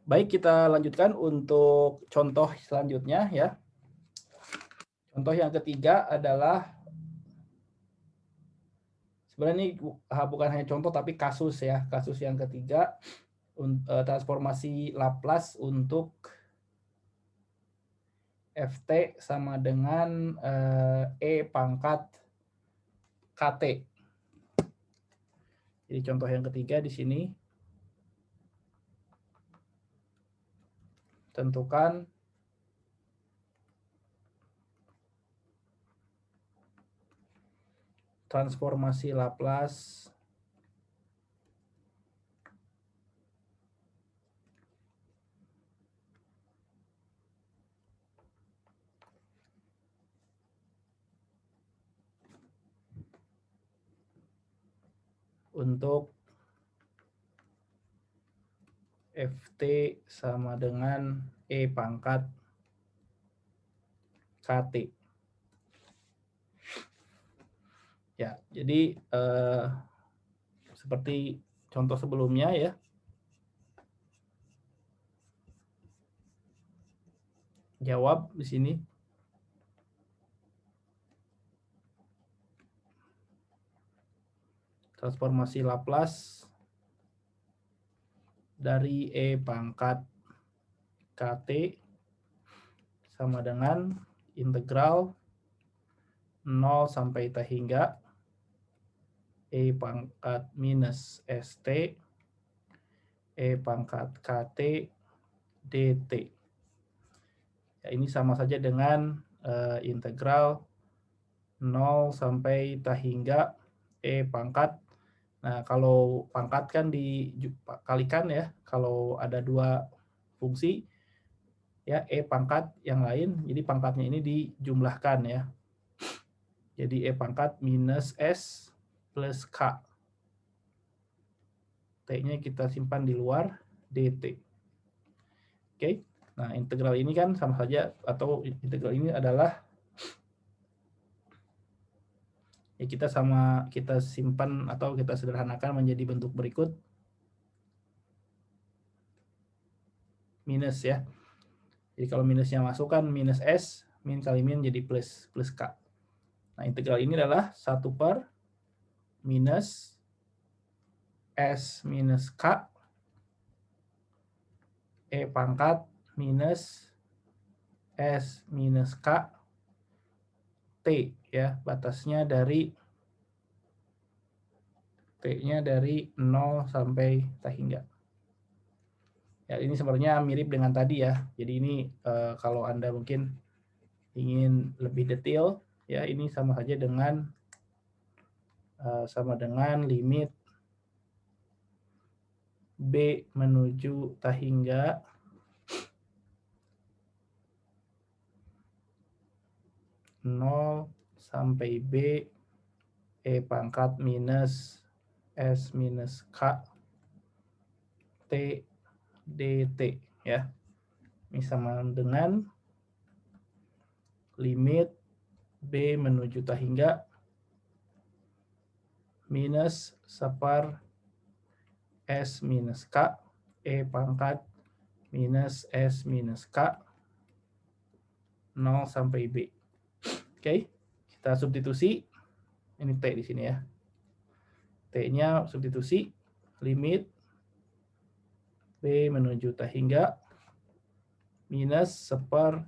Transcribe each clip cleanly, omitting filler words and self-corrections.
Baik, kita lanjutkan untuk contoh selanjutnya ya. Contoh yang ketiga adalah sebenarnya ini bukan hanya contoh tapi kasus ya. Kasus yang ketiga transformasi Laplace untuk Ft sama dengan E pangkat KT. Jadi contoh yang ketiga di sini. Tentukan transformasi Laplace untuk Ft sama dengan E pangkat KT. Ya, jadi seperti contoh sebelumnya ya. Jawab di sini. Transformasi Laplace dari E pangkat KT sama dengan integral 0 sampai T hingga E pangkat minus ST E pangkat KT dt. Ya, ini sama saja dengan integral 0 sampai T hingga E pangkat. Nah, kalau pangkat kan dikalikan ya, kalau ada dua fungsi, ya E pangkat yang lain, jadi pangkatnya ini dijumlahkan ya. Jadi E pangkat minus S plus K. T-nya kita simpan di luar, dt. Oke, nah integral ini kan sama saja, atau integral ini adalah ya kita simpan atau kita sederhanakan menjadi bentuk berikut. Minus ya. Jadi kalau minusnya masuk kan minus S, min kali min jadi plus K. Nah, integral ini adalah 1 per minus S minus K E pangkat minus S minus K T ya, batasnya dari T-nya dari 0 sampai T hingga. Ya, ini sebenarnya mirip dengan tadi ya. Jadi ini kalau Anda mungkin ingin lebih detail ya, ini sama saja dengan limit B menuju T hingga (0 sampai B E pangkat minus S minus K T dt ya. Ini sama dengan limit B menuju T hingga minus 1 S minus K E pangkat minus S minus K 0 sampai B. Oke, kita substitusi. Ini T di sini ya. T-nya substitusi limit B menuju T hingga minus 1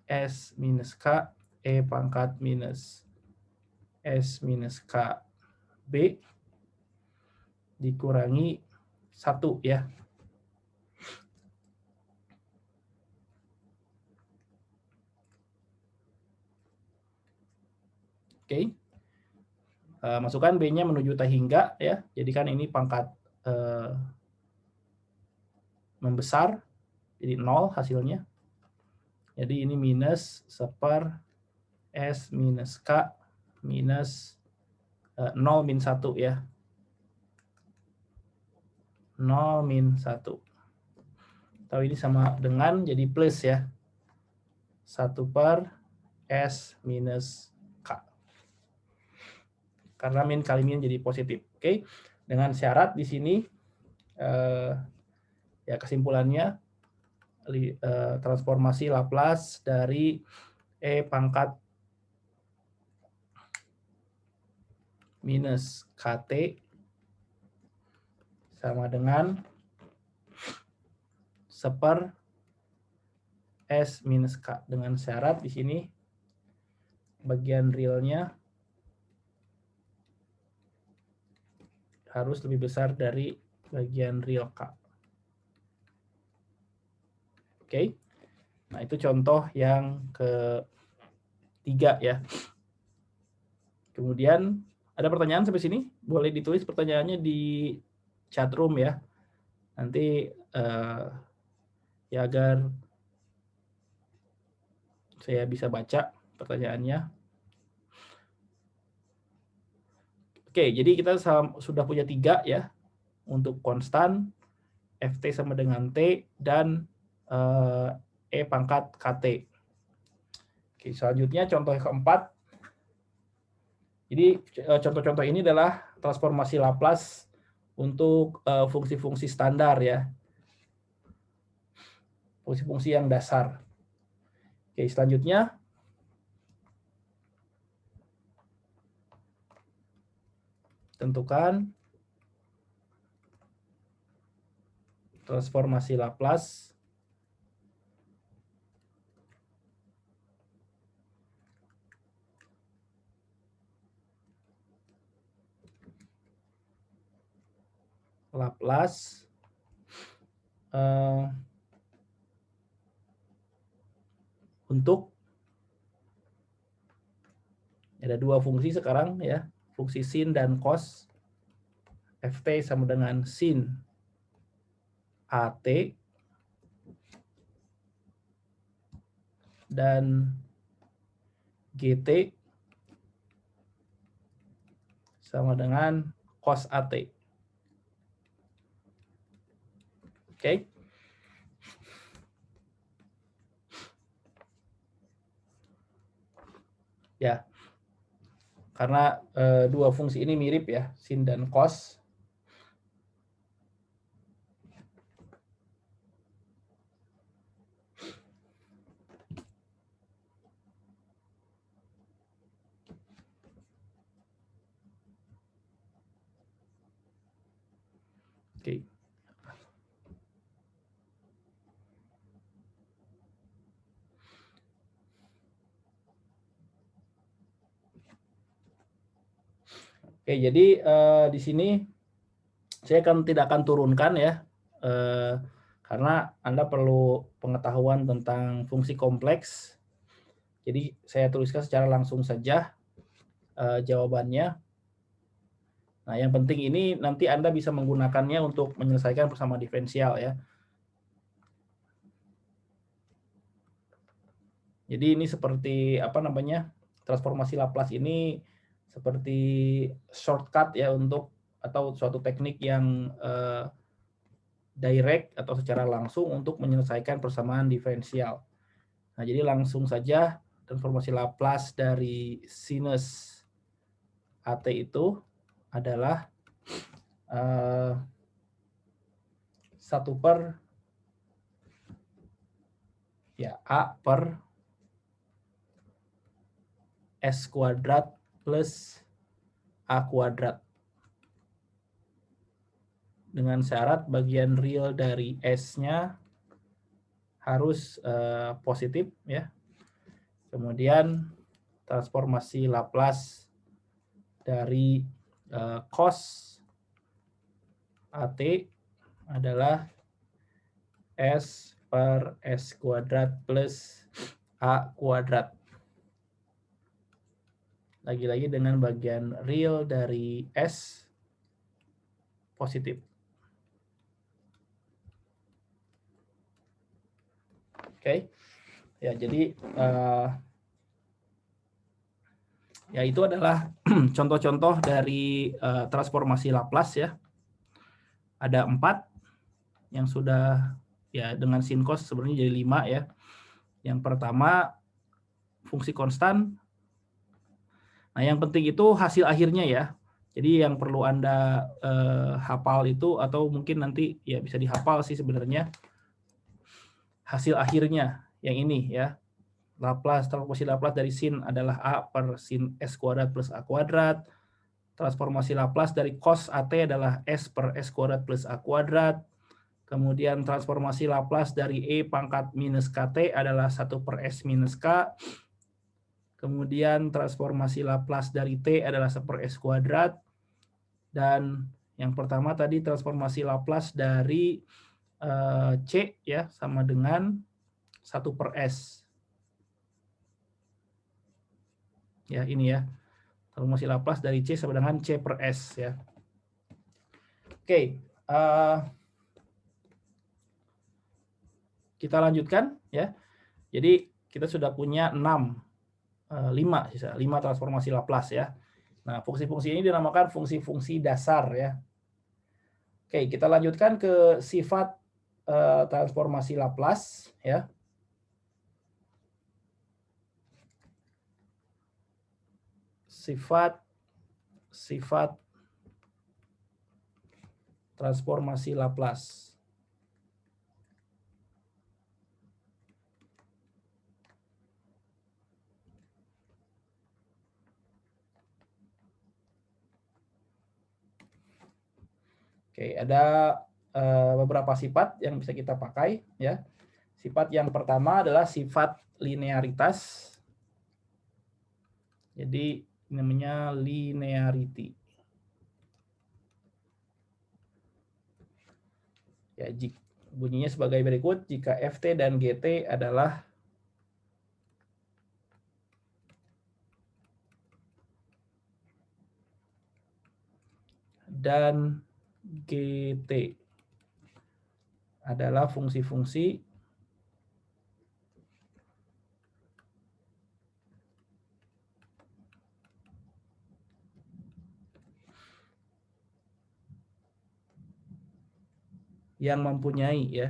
S minus K E pangkat minus S minus K B dikurangi 1 ya. Oke. Masukkan B-nya menuju T hingga ya. Jadi kan ini pangkat membesar, jadi 0 hasilnya. Jadi ini minus 1 S minus K minus 0 min 1 ya. 0 min 1. Atau ini sama dengan jadi plus ya. 1 per S minus K. Karena min kali min jadi positif. Oke. Dengan syarat di sini ya kesimpulannya transformasi Laplace dari E pangkat minus KT sama dengan seper S minus K, dengan syarat di sini bagian realnya harus lebih besar dari bagian real K. Oke. Nah, itu contoh yang ketiga ya. Kemudian ada pertanyaan sampai sini? Boleh ditulis pertanyaannya di chat room ya. Nanti ya agar saya bisa baca pertanyaannya. Oke, jadi kita sudah punya 3 ya untuk konstan, Ft sama dengan T, dan E pangkat KT. Oke, selanjutnya contoh yang keempat. Jadi contoh-contoh ini adalah transformasi Laplace untuk fungsi-fungsi standar ya. Fungsi-fungsi yang dasar. Oke, selanjutnya tentukan transformasi Laplace untuk ada 2 fungsi sekarang ya, fungsi sin dan cos. Ft sama dengan sin AT dan GT sama dengan cos AT. Oke. Ya. Karena 2 fungsi ini mirip ya, sin dan cos. Oke. Oke, jadi di sini saya tidak akan turunkan ya, karena Anda perlu pengetahuan tentang fungsi kompleks. Jadi saya tuliskan secara langsung saja jawabannya. Nah, yang penting ini nanti Anda bisa menggunakannya untuk menyelesaikan persamaan diferensial ya. Jadi ini seperti apa namanya, transformasi Laplace ini seperti shortcut ya untuk, atau suatu teknik yang direct atau secara langsung untuk menyelesaikan persamaan diferensial. Nah, jadi langsung saja transformasi Laplace dari sinus AT itu adalah 1 per ya A per S kuadrat plus A kuadrat. Dengan syarat bagian real dari S-nya harus positif ya. Kemudian transformasi Laplace dari cos AT adalah S per S kuadrat plus A kuadrat. Lagi-lagi dengan bagian real dari S positif. Oke. Ya, jadi ya itu adalah contoh-contoh dari transformasi Laplace ya. Ada 4 yang sudah ya dengan sin cos sebenarnya jadi 5 ya. Yang pertama fungsi konstan. Nah, yang penting itu hasil akhirnya ya. Jadi yang perlu Anda hafal itu, atau mungkin nanti ya bisa dihafal sih sebenarnya. hasil akhirnya yang ini ya. Laplace, transformasi Laplace dari sin adalah A per sin S kuadrat plus A kuadrat. Transformasi Laplace dari cos AT adalah S per S kuadrat plus A kuadrat. Kemudian transformasi Laplace dari E pangkat minus KT adalah 1 per S minus K. Kemudian transformasi Laplace dari T adalah 1 per S kuadrat. Dan yang pertama tadi transformasi Laplace dari C ya sama dengan 1 per S. Ya, ini ya. Transformasi Laplace dari C sama dengan C per S ya. Oke, kita lanjutkan ya. Jadi kita sudah punya 5 transformasi Laplace ya. Nah, fungsi-fungsi ini dinamakan fungsi-fungsi dasar ya. Oke, kita lanjutkan ke sifat transformasi Laplace ya. Sifat transformasi Laplace. Oke, ada beberapa sifat yang bisa kita pakai ya. Sifat yang pertama adalah sifat linearitas. Jadi namanya linearity. Ya, bunyinya sebagai berikut, jika Ft dan Gt adalah dan Gt adalah fungsi-fungsi yang mempunyai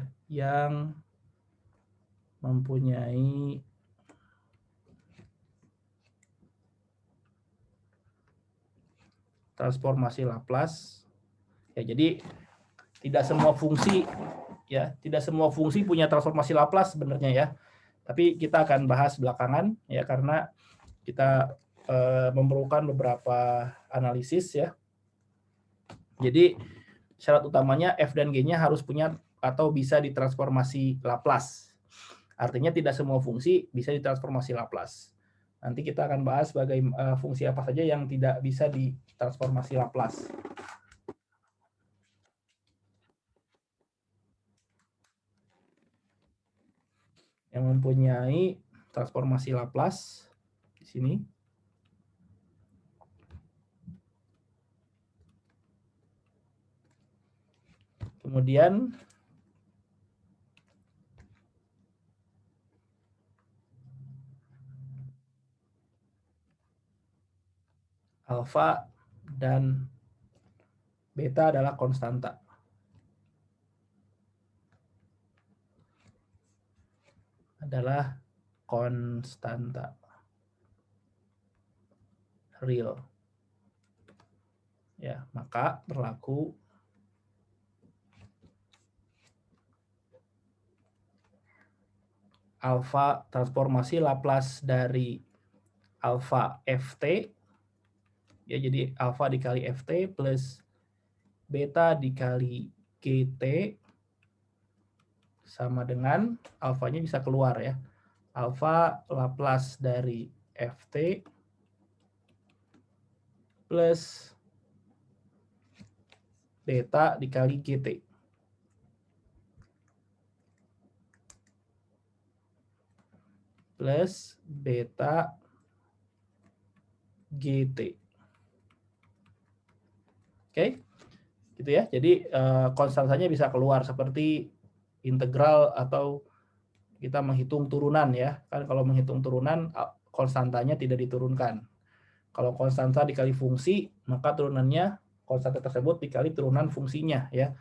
transformasi Laplace. Ya, jadi tidak semua fungsi punya transformasi Laplace sebenarnya ya. Tapi kita akan bahas belakangan ya, karena kita memerlukan beberapa analisis ya. Jadi syarat utamanya F dan G-nya harus punya atau bisa ditransformasi Laplace. Artinya tidak semua fungsi bisa ditransformasi Laplace. Nanti kita akan bahas fungsi apa saja yang tidak bisa ditransformasi Laplace. Yang mempunyai transformasi Laplace di sini. Kemudian alfa dan beta adalah konstanta. Real. Ya, maka berlaku alfa transformasi Laplace dari alfa Ft ya, jadi alfa dikali Ft plus beta dikali Gt sama dengan alfanya bisa keluar ya. Alfa Laplace dari Ft plus beta dikali Gt. Plus beta Gt. Oke, gitu ya. Jadi konstantanya bisa keluar seperti integral atau kita menghitung turunan ya. Kan kalau menghitung turunan konstantanya tidak diturunkan. Kalau konstanta dikali fungsi, maka turunannya konstanta tersebut dikali turunan fungsinya ya.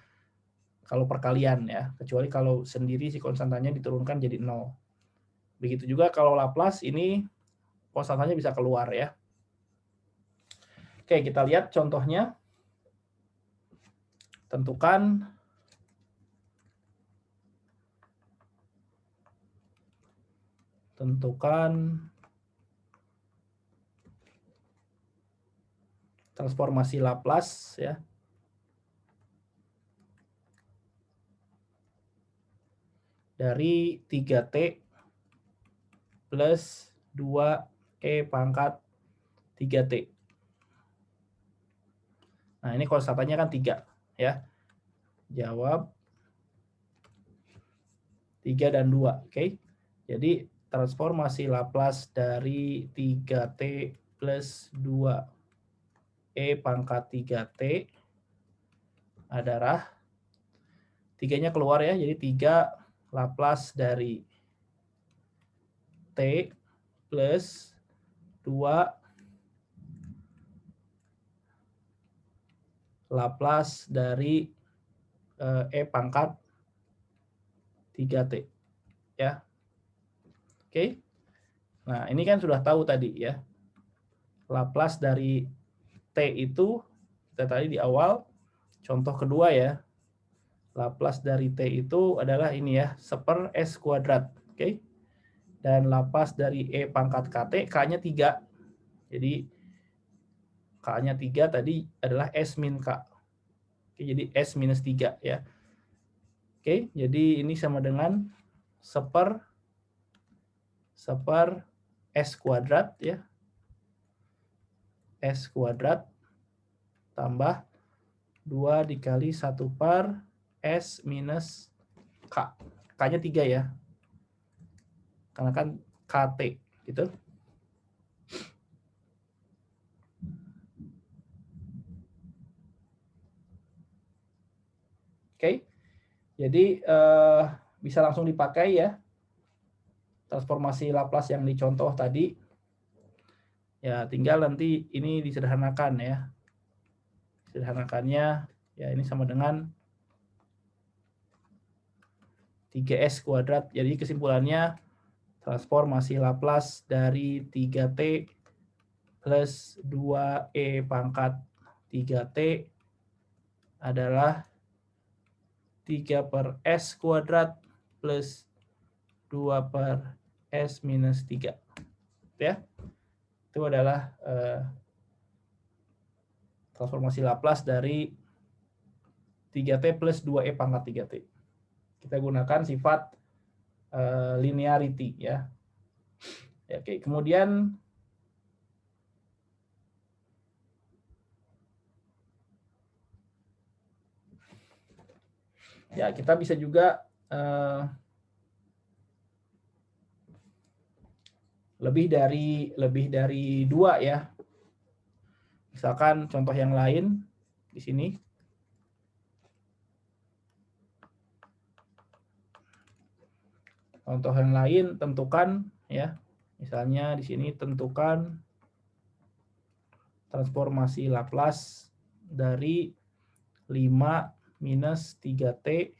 Kalau perkalian ya, kecuali kalau sendiri si konstantanya diturunkan jadi 0. Begitu juga kalau Laplace ini konstantanya bisa keluar ya. Oke, kita lihat contohnya. Tentukan tentukan transformasi Laplace ya dari 3T plus 2E pangkat 3T. Nah, ini konstantannya kan 3 ya. Jawab 3 dan 2, oke. Jadi transformasi Laplace dari 3T plus 2E pangkat 3T adalah 3-nya keluar ya, jadi 3 Laplace dari T plus 2 Laplace dari E pangkat 3T ya. Oke. Nah, ini kan sudah tahu tadi ya. Laplace dari T itu kita tadi di awal contoh kedua ya. Laplace dari T itu adalah ini ya, 1/s², oke. Dan Laplace dari E pangkat KT, K-nya 3. Jadi K-nya 3 tadi adalah S min K. Oke, jadi S minus 3 ya. Oke, jadi ini sama dengan 1/s² ya. S² tambah 2 dikali 1/s minus K. K-nya 3 ya. Karena kan KT gitu. Oke. Jadi bisa langsung dipakai ya. Transformasi Laplace yang dicontoh tadi. Ya, tinggal nanti ini disederhanakan ya. Sederhanakannya ya ini sama dengan 3S². Jadi kesimpulannya transformasi Laplace dari 3T plus 2E pangkat 3T adalah 3/s² plus 2/s minus 3. Ya. Itu adalah transformasi Laplace dari 3T plus 2E pangkat 3T. Kita gunakan sifat linearity ya. Oke, kemudian ya kita bisa juga lebih dari 2 ya. Misalkan contoh yang lain di sini. Contoh yang lain tentukan ya. Misalnya di sini tentukan transformasi Laplace dari 5 minus 3T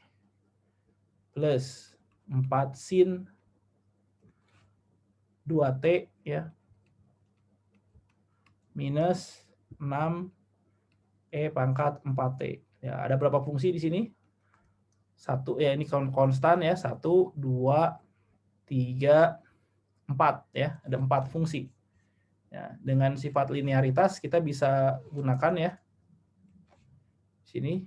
plus 4 sin 2T ya minus 6E pangkat 4T. Ya, ada berapa fungsi di sini? 1 ya, ini konstan ya, 1, 2, 3, 4 ya, ada 4 fungsi. Ya, dengan sifat linearitas kita bisa gunakan ya. Sini.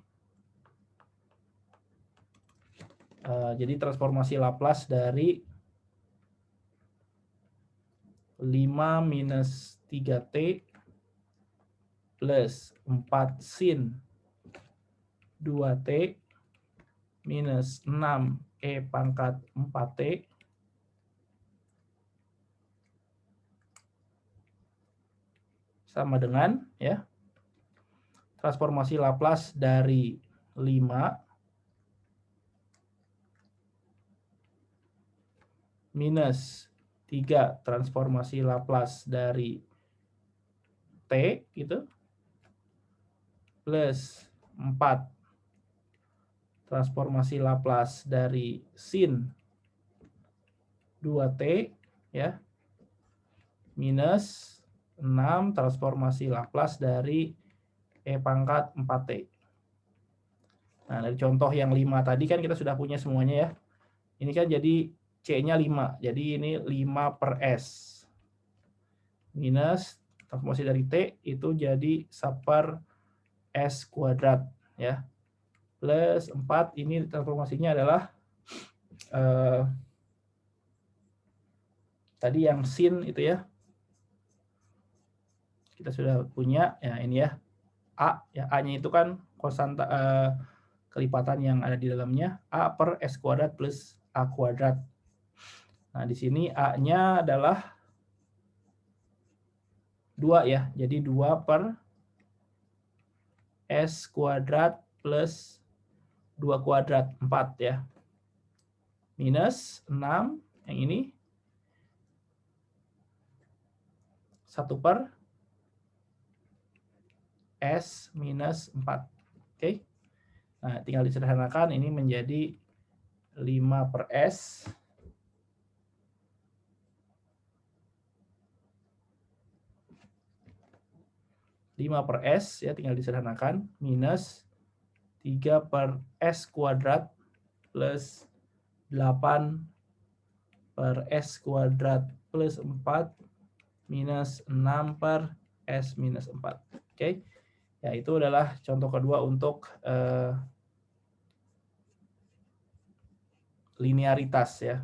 Jadi transformasi Laplace dari 5 minus 3T plus 4 sin 2T minus 6E pangkat 4T sama dengan ya transformasi Laplace dari 5 minus 3 transformasi Laplace dari T gitu plus 4 transformasi Laplace dari sin 2T ya minus 6 transformasi Laplace dari E pangkat 4T. Nah, dari contoh yang 5 tadi kan kita sudah punya semuanya ya. Ini kan jadi C C-nya 5. Jadi ini 5 per S. Minus transformasi dari T itu jadi 1 per S kuadrat. Ya. Plus 4, ini transformasinya adalah tadi yang sin itu ya. Kita sudah punya, ya ini ya. A, ya A-nya itu kan konstan kelipatan yang ada di dalamnya. A per S kuadrat plus A kuadrat. Nah, di sini A-nya adalah 2 ya. Jadi 2 per S kuadrat plus 2 kuadrat, 4 ya. Minus 6, yang ini 1 per S minus 4. Oke. Nah, tinggal disederhanakan, ini menjadi 5 per S. Ya, tinggal disederhanakan, minus 3 per S kuadrat plus 8 per S kuadrat plus 4 minus 6 per S minus 4. Oke. Ya, itu adalah contoh kedua untuk linearitas ya,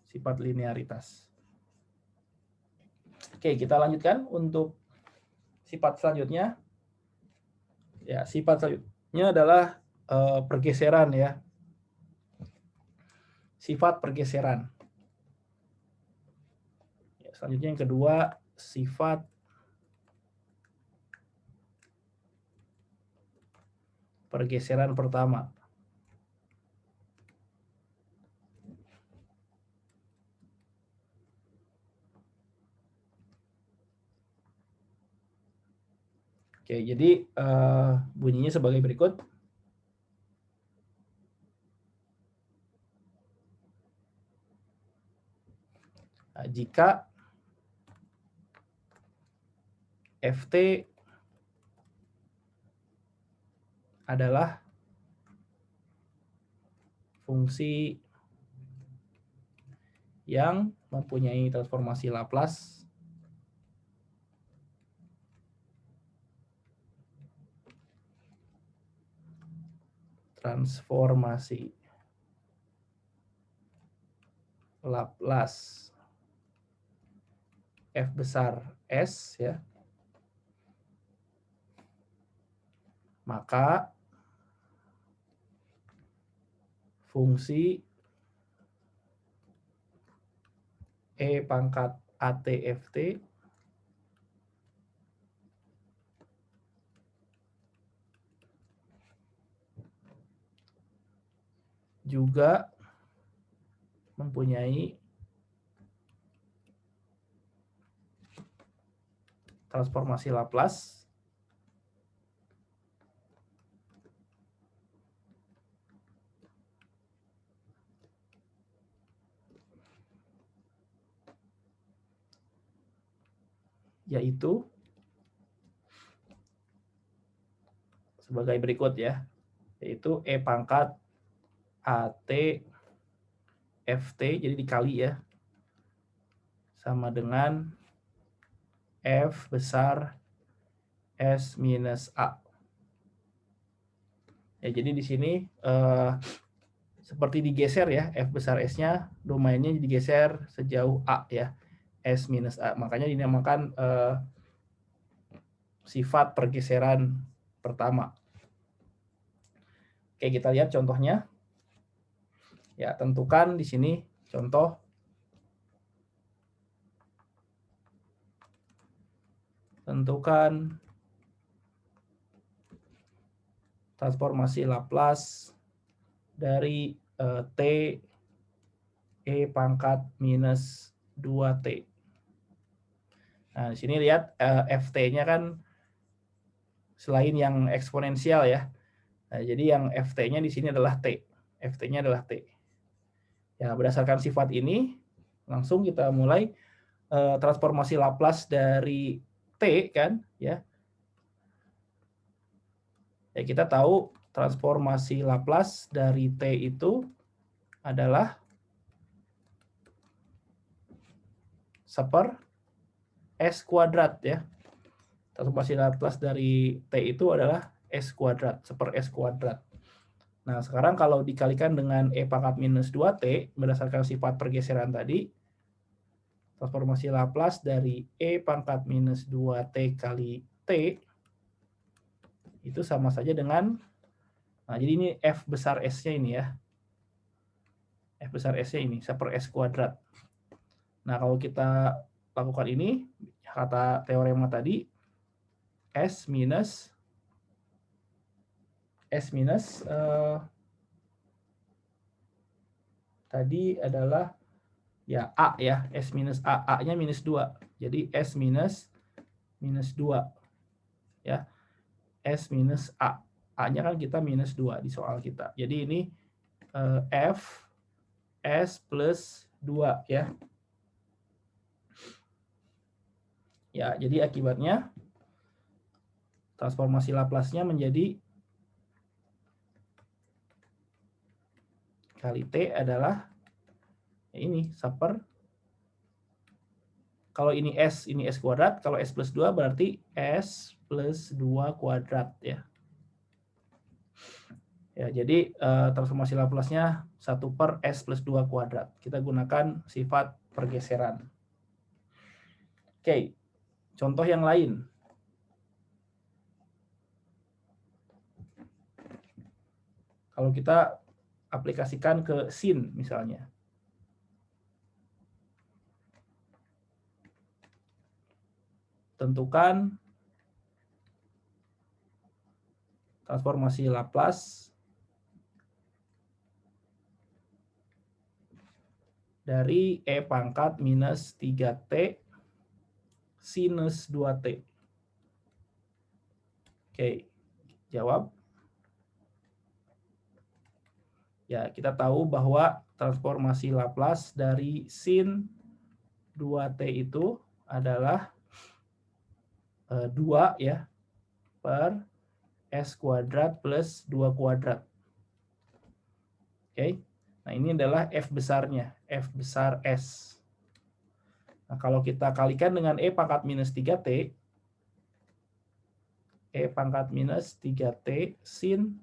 sifat linearitas. Oke, kita lanjutkan untuk sifat selanjutnya. Ya, sifat selanjutnya adalah pergeseran ya. Sifat pergeseran. Ya, selanjutnya yang kedua, sifat pergeseran pertama. Oke, jadi bunyinya sebagai berikut. Nah, jika Ft adalah fungsi yang mempunyai transformasi Laplace F besar S ya, maka fungsi E pangkat ATFT juga mempunyai transformasi Laplace yaitu sebagai berikut ya, yaitu E pangkat AT FT, jadi dikali ya, sama dengan F besar S minus A. Ya, jadi di sini seperti digeser ya, F besar S-nya domainnya digeser sejauh A ya, S minus A. Makanya dinamakan sifat pergeseran pertama. Oke, kita lihat contohnya. Ya, tentukan di sini contoh tentukan transformasi Laplace dari T E pangkat minus 2T. Nah, di sini lihat Ft-nya kan selain yang eksponensial ya. Nah, jadi yang Ft-nya di sini adalah T. Ft-nya adalah T. Ya, berdasarkan sifat ini, langsung kita mulai transformasi Laplace dari T kan ya. Ya, kita tahu transformasi Laplace dari T itu adalah 1/s kuadrat ya. Transformasi Laplace dari T itu adalah S kuadrat, 1/s kuadrat. Nah, sekarang kalau dikalikan dengan E pangkat minus 2T, berdasarkan sifat pergeseran tadi, transformasi Laplace dari E pangkat minus 2T kali T, itu sama saja dengan, nah jadi ini F besar S-nya ini ya. F besar S-nya ini, 1/s kuadrat. Nah, kalau kita lakukan ini, kata teorema tadi, S minus tadi adalah ya A ya, S minus A, A-nya minus 2. Jadi S minus 2 ya. S minus A. A-nya kan kita minus 2 di soal kita. Jadi ini F S plus 2 ya. Ya, jadi akibatnya transformasi Laplace-nya menjadi kali T adalah ini 1/, kalau ini S kuadrat, kalau S plus 2 berarti S plus 2 kuadrat ya. Ya, jadi transformasi Laplace-nya 1/S plus 2 kuadrat. Kita gunakan sifat pergeseran. Oke, contoh yang lain. Kalau kita aplikasikan ke sin misalnya. Tentukan transformasi Laplace dari E pangkat minus 3T sinus 2T. Oke, jawab. Ya, kita tahu bahwa transformasi Laplace dari sin 2T itu adalah 2 ya, per S kuadrat plus 2 kuadrat. Oke, nah ini adalah F besarnya, F besar S. Nah, kalau kita kalikan dengan E pangkat minus 3T, E pangkat minus 3T sin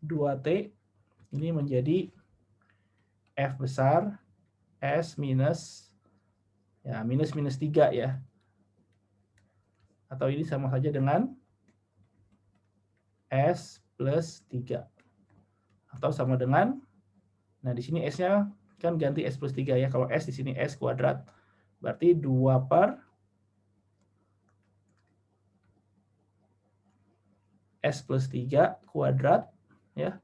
2T, ini menjadi F besar S minus, ya minus 3 ya. Atau ini sama saja dengan S plus 3. Atau sama dengan, nah di sini S-nya kan ganti S plus 3 ya. Kalau S di sini S kuadrat, berarti 2 per S plus 3 kuadrat ya,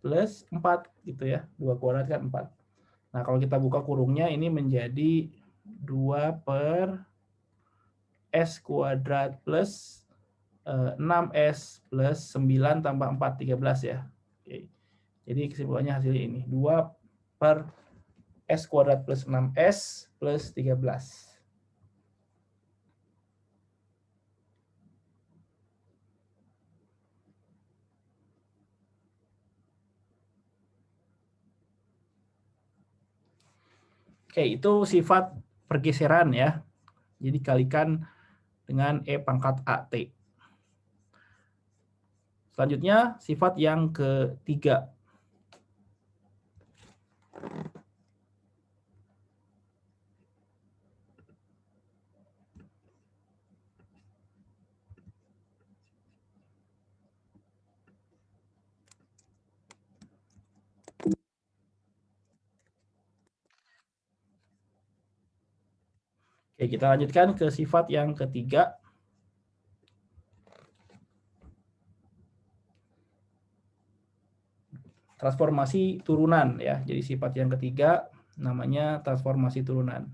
plus 4 gitu ya. 2 kuadrat kan 4. Nah, kalau kita buka kurungnya ini menjadi 2 per S kuadrat plus 6S plus 9 tambah 4, 13 ya. Oke. Jadi kesimpulannya hasilnya ini. 2 per S kuadrat plus 6S plus 13. Oke, itu sifat pergeseran ya. Jadi kalikan dengan E pangkat AT. Selanjutnya sifat yang ketiga. Oke, kita lanjutkan ke sifat yang ketiga. Transformasi turunan ya. Jadi sifat yang ketiga namanya transformasi turunan.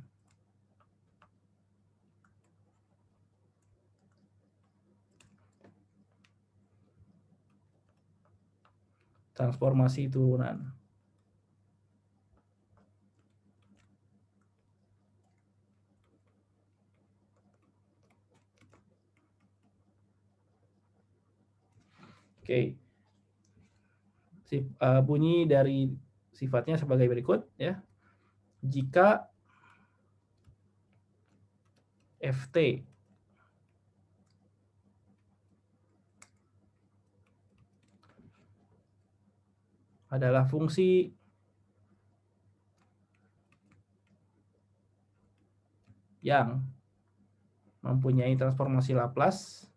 Transformasi turunan. Oke. Bunyi dari sifatnya sebagai berikut ya. jika Ft adalah fungsi yang mempunyai transformasi Laplace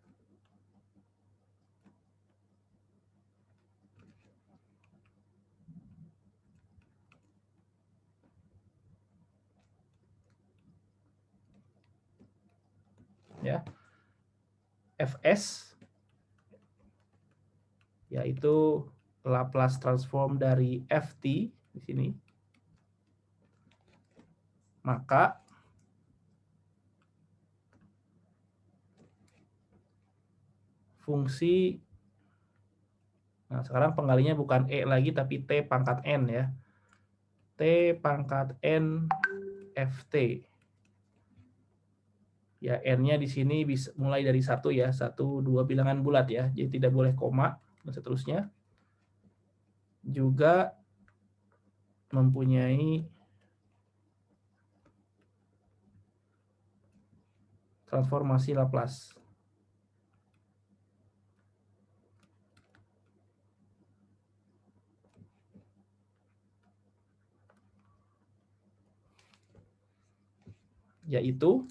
ya, Fs yaitu Laplace transform dari Ft di sini, maka fungsi, nah sekarang pengalinya bukan E lagi tapi T pangkat N ya, T pangkat N Ft. Ya, N-nya di sini bisa mulai dari 1 ya, 1, 2 bilangan bulat ya, jadi tidak boleh koma, dan seterusnya. Juga mempunyai transformasi Laplace. Yaitu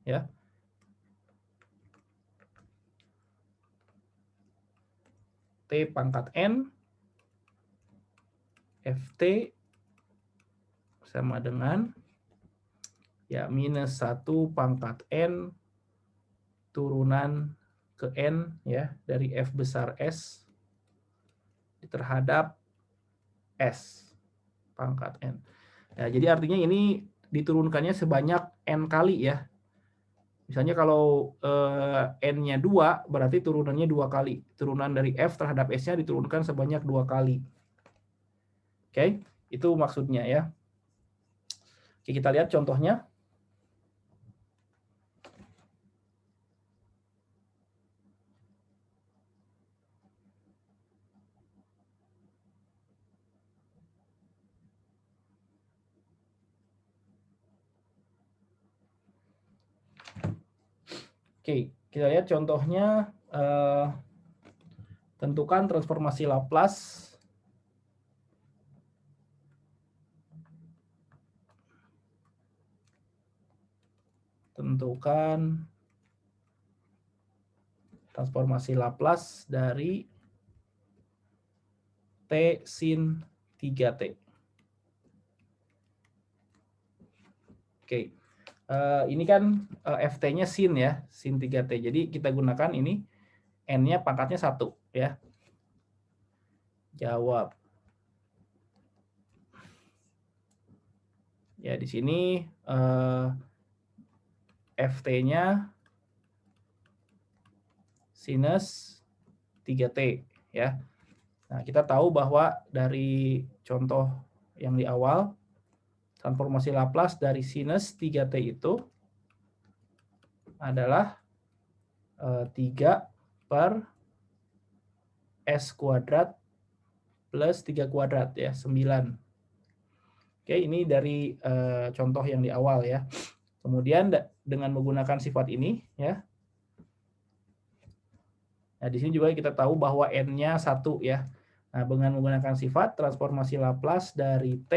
ya, T pangkat N Ft sama dengan ya minus 1 pangkat N turunan ke N ya dari F besar S terhadap S pangkat N. Ya, jadi artinya ini diturunkannya sebanyak N kali ya. Misalnya kalau N-nya 2, berarti turunannya 2 kali. Turunan dari F terhadap S-nya diturunkan sebanyak 2 kali. Oke, itu maksudnya ya. Oke, kita lihat contohnya. Oke, kita lihat contohnya. Tentukan transformasi Laplace dari T sin 3T. Oke, ini kan Ft-nya sin ya, sin 3T. Jadi kita gunakan ini, N-nya pangkatnya 1 ya. Jawab. Ya, di sini Ft-nya sinus 3T ya. Nah, kita tahu bahwa dari contoh yang di awal, transformasi Laplace dari sinus 3T itu adalah 3 per S kuadrat plus 3 kuadrat ya, 9. Oke, ini dari contoh yang di awal ya. Kemudian dengan menggunakan sifat ini ya. Nah, di sini juga kita tahu bahwa N-nya 1 ya. Nah, dengan menggunakan sifat transformasi Laplace dari T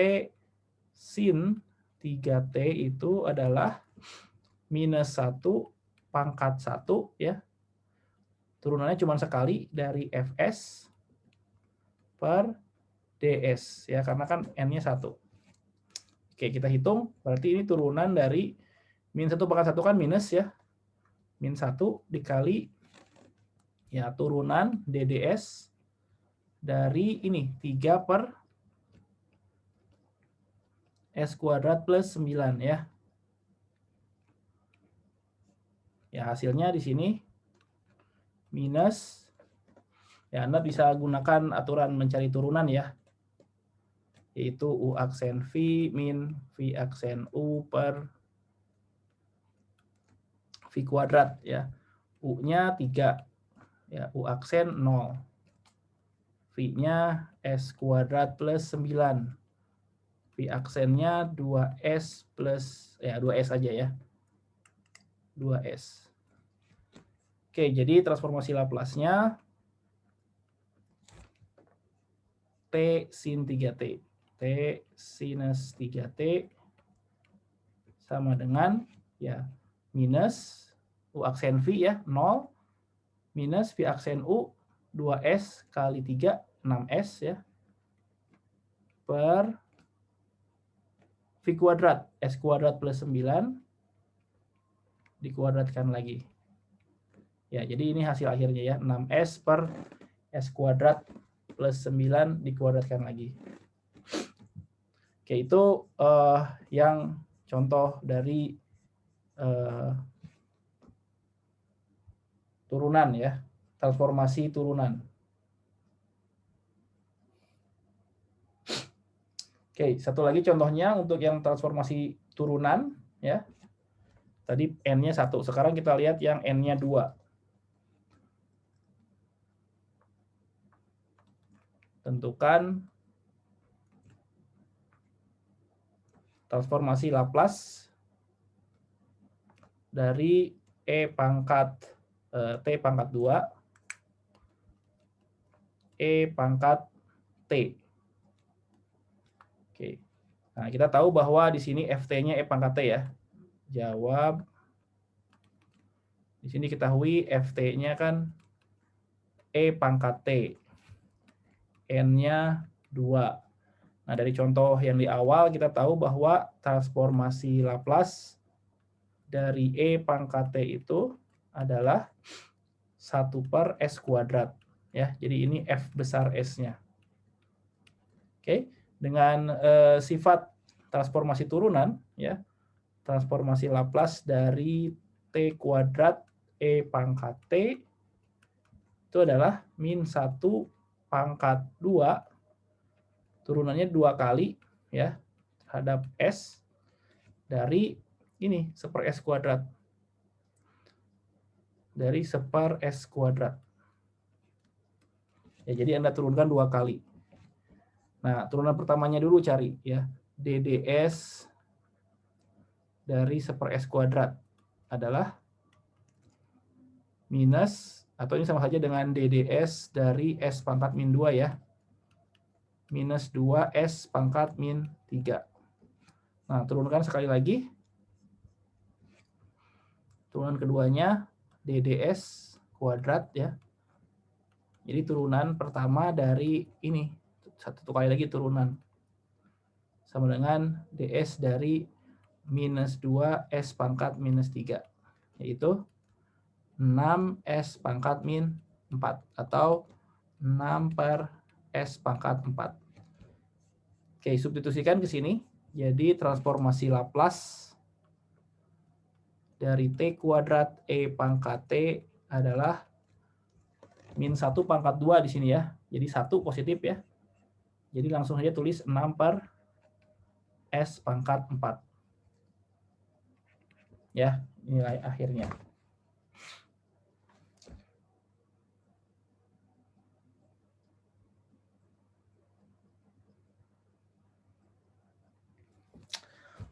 sin 3T itu adalah minus 1 pangkat 1 ya. Turunannya cuma sekali dari Fs per ds ya, karena kan N-nya 1. Oke, kita hitung, berarti ini turunan dari min 1 pangkat 1 kan minus ya. Min 1 dikali ya turunan dds dari ini 3 per S kuadrat plus 9 ya. Ya, hasilnya di sini minus, ya Anda bisa gunakan aturan mencari turunan ya, yaitu U aksen V min V aksen U per V kuadrat ya. U-nya 3, ya U aksen 0. V-nya S kuadrat plus 9 V aksennya 2S plus, ya 2S aja ya. 2S. Oke, jadi transformasi Laplace-nya T sin 3T. T sinus 3T sama dengan ya minus U aksen V ya 0 minus V aksen U 2S kali 3 6S ya per V kuadrat S kuadrat plus 9 dikuadratkan lagi. Ya, jadi ini hasil akhirnya ya 6S per S kuadrat plus 9 dikuadratkan lagi. Oke, itu yang contoh dari turunan ya, transformasi turunan. Oke, satu lagi contohnya untuk yang transformasi turunan ya. Tadi N-nya 1, sekarang kita lihat yang N-nya 2. Tentukan transformasi Laplace dari E pangkat T pangkat 2 E pangkat T. Oke. Nah, kita tahu bahwa di sini Ft-nya E pangkat T ya. Jawab. Di sini ketahui Ft-nya kan E pangkat T. N-nya 2. Nah, dari contoh yang di awal kita tahu bahwa transformasi Laplace dari E pangkat T itu adalah 1 per S kuadrat. Ya, jadi ini F besar S-nya. Oke, dengan sifat transformasi turunan, ya, transformasi Laplace dari T kuadrat E pangkat T itu adalah min 1 pangkat 2 turunannya 2 kali ya terhadap S dari ini 1/s kuadrat. Dari 1/s kuadrat. Ya, jadi Anda turunkan 2 kali. Nah, turunan pertamanya dulu cari ya. DDS dari 1/s kuadrat adalah minus, atau ini sama saja dengan DDS dari S pangkat min 2 ya. Minus 2S pangkat min 3. Nah, turunkan sekali lagi. Turunan keduanya DDS kuadrat ya. Jadi turunan pertama dari ini. Satu kali lagi turunan. Sama dengan DS dari minus 2S pangkat minus 3. Yaitu 6S pangkat min 4. Atau 6 per S pangkat 4. Oke, substitusikan ke sini. Jadi transformasi Laplace dari T kuadrat E pangkat T adalah min 1 pangkat 2 di sini ya. Jadi 1 positif ya. Jadi langsung saja tulis 6 per S pangkat 4. Ya, nilai akhirnya.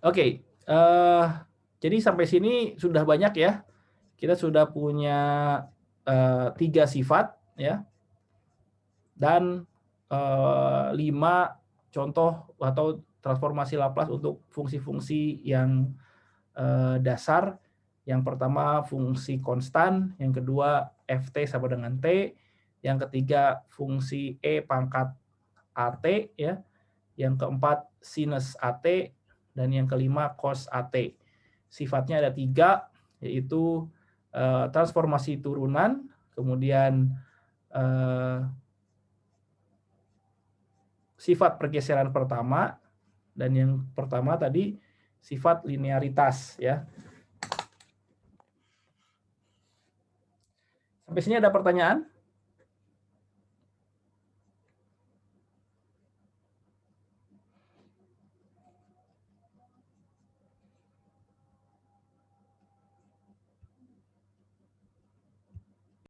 Oke, jadi sampai sini sudah banyak ya. Kita sudah punya 3 sifat ya. Dan 5 contoh atau transformasi Laplace untuk fungsi-fungsi yang dasar. Yang pertama fungsi konstan, yang kedua Ft sama dengan T, yang ketiga fungsi E pangkat AT ya, yang keempat sinus AT, dan yang kelima cos AT. Sifatnya ada 3, yaitu transformasi turunan, kemudian sifat pergeseran pertama, dan yang pertama tadi sifat linearitas ya. Sampai sini ada pertanyaan?